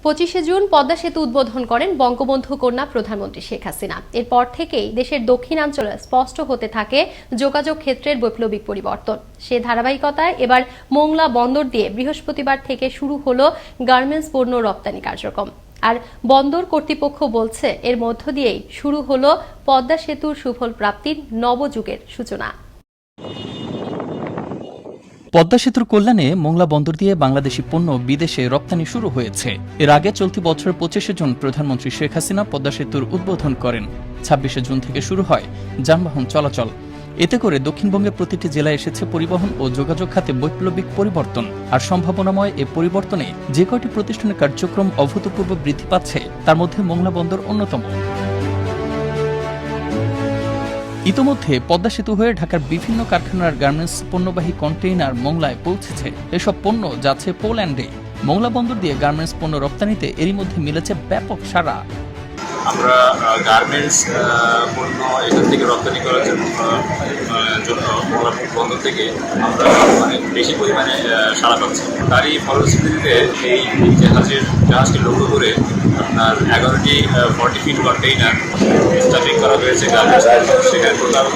25শে June Padma সেতু উদ্বোধন করেন বঙ্গবন্ধু কন্যা প্রধানমন্ত্রী শেখ হাসিনা। এরপর থেকেই দেশের দক্ষিণাঞ্চলে স্পষ্ট হতে থাকে যোগাযোগ ক্ষেত্রের বৈপ্লবিক পরিবর্তন। সে ধারাবাহিকতায় এবার মোংলা বন্দর দিয়ে বৃহস্পতিবার থেকে শুরু হলো গার্মেন্টস পণ্য রপ্তানি কার্যক্রম। আর বন্দর কর্তৃপক্ষ বলছে এর মধ্য দিয়েই শুরু হলো পদ্মা সেতুর সুফল প্রাপ্তির নবযুগের সূচনা। পদ্মা সেতুর কল্যাণে মোংলা বন্দর দিয়ে বাংলাদেশি পণ্য বিদেশে রপ্তানি শুরু হয়েছে। এর আগে চলতি বছরের 25শে জুন প্রধানমন্ত্রী শেখ হাসিনা পদ্মা সেতুর উদ্বোধন করেন। 26শে জুন থেকে শুরু হয় যানবাহন চলাচল। এতে করে দক্ষিণবঙ্গের প্রতিটি জেলায় এসেছে পরিবহন ও যোগাযোগ খাতে বৈপ্লবিক পরিবর্তন। আর সম্ভাবনাময় এ পরিবর্তনে যে কয়টি প্রতিষ্ঠানের কার্যক্রম অভূতপূর্ব বৃদ্ধি পাচ্ছে তার মধ্যে মোংলা বন্দর অন্যতম। ইতোমধ্যে পদ্মা সেতু হয়ে ঢাকার বিভিন্ন কারখানার গার্মেন্টস পণ্যবাহী কন্টেইনার মোংলায় পৌঁছেছে। এসব পণ্য যাচ্ছে পোল্যান্ডে। মোংলা বন্দর দিয়ে গার্মেন্টস পণ্য রপ্তানিতে এরই মধ্যে মিলেছে ব্যাপক সাড়া। আমরা গার্মেন্টস পণ্য এখান থেকে রপ্তানি করার জন্য মোংলা বন্দর থেকে আমরা অনেক বেশি পরিমাণে সাড়া পাচ্ছি। তারই ফলশ্রুতিতে এই জাহাজটি লক্ষ্য করে আপনার 11টি 40 ফিট কন্টেইনার স্টাফিং করা হয়েছে গার্মেন্টস। সেখানে টোটাল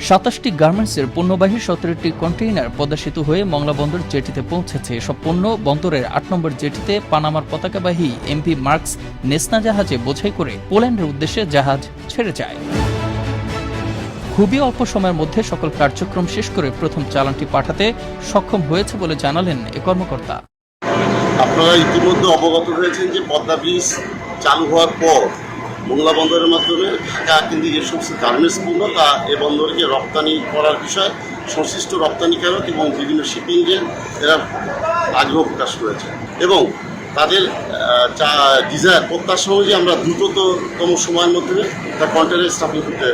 27টি গার্মেন্টসের পণ্যবাহী 17টি কন্টেইনার পদ্মা সেতু হয়ে মংলা বন্দর জেটিতে পৌঁছেছে। এসব পণ্য বন্দরের 8 নম্বর জেটিতে পানামার পতাকাবাহী এমভি মার্কস নেসনা জাহাজে বোঝাই করে পোল্যান্ডের উদ্দেশ্যে জাহাজ ছেড়ে যায়। খুবই অল্প সময়ের মধ্যে সকল কার্যক্রম শেষ করে প্রথম চালানটি পাঠাতে সক্ষম হয়েছে বলে জানালেন এ কর্মকর্তা। আপনারা ইতিমধ্যে অবগত হয়েছেন যে পদ্মা ব্রিজ চালু হওয়ার পর মোংলা বন্দরের মাধ্যমে ঢাকা কিন্তু যে সমস্ত গার্মেন্টস পণ্য তা এ বন্দরকে রপ্তানি করার বিষয়ে সংশ্লিষ্ট রপ্তানিকারক এবং বিভিন্ন শিপিংয়ের এরা আগ্রহ প্রকাশ করেছে এবং তাদের ডিজায়ার প্রত্যাশা অনুযায়ী আমরা দ্রুততম সময়ের মধ্যে তার কন্টেইনার স্টাফিং করতে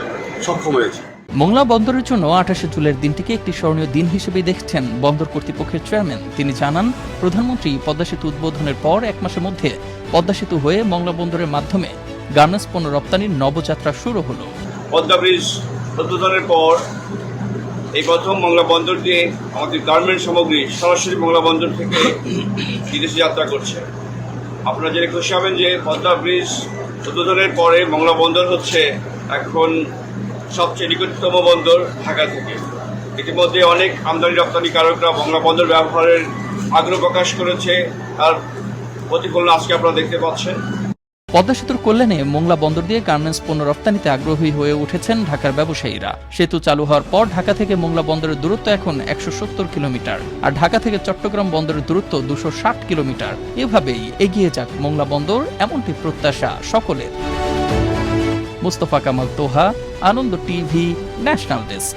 সক্ষম হয়েছি। মোংলা বন্দরের জন্য 28শে জুনের দিনটিকে একটি স্মরণীয় দিন হিসেবে দেখছেন বন্দর কর্তৃপক্ষের চেয়ারম্যান। তিনি জানান, প্রধানমন্ত্রী পদ্মা সেতু উদ্বোধনের পর 1 মাসের মধ্যে পদ্মা সেতু হয়ে মোংলা বন্দরের মাধ্যমে গার্মেন্টস পণ্য রপ্তানির নবযাত্রা শুরু হলো। পদ্মা ব্রিজ উদ্বোধনের পর এই প্রথম মোংলা বন্দর দিয়ে আমাদের গার্মেন্টস সামগ্রী সরাসরি মোংলা বন্দর থেকে বিদেশে যাত্রা করছে। আপনারা জেনে খুশি হবেন যে পদ্মা ব্রিজ উদ্বোধনের পরে মোংলা বন্দর হচ্ছে এখন সবচেয়ে নিকটতম বন্দর ঢাকা থেকে। ইতিমধ্যে অনেক আমদানি রপ্তানিকারকরা মোংলা বন্দর ব্যবহারের আগ্রহ প্রকাশ করেছে। আর প্রতিফলন আজকে আপনারা দেখতে পাচ্ছেন। পদ্মা সেতুর কল্যাণে মোংলা বন্দর দিয়ে গার্মেন্টস পণ্য রপ্তানিতে আগ্রহী হয়ে উঠেছেন ঢাকার ব্যবসায়ীরা। সেতু চালু হওয়ার পর ঢাকা থেকে মোংলা বন্দরের দূরত্ব এখন 170 কিলোমিটার, আর ঢাকা থেকে চট্টগ্রাম বন্দরের দূরত্ব 260 কিলোমিটার। এভাবেই এগিয়ে যাক মোংলা বন্দর, এমনটি প্রত্যাশা সকলের। মুস্তফা কামাল তোহা, আনন্দ টিভি, ন্যাশনাল ডেস্ক।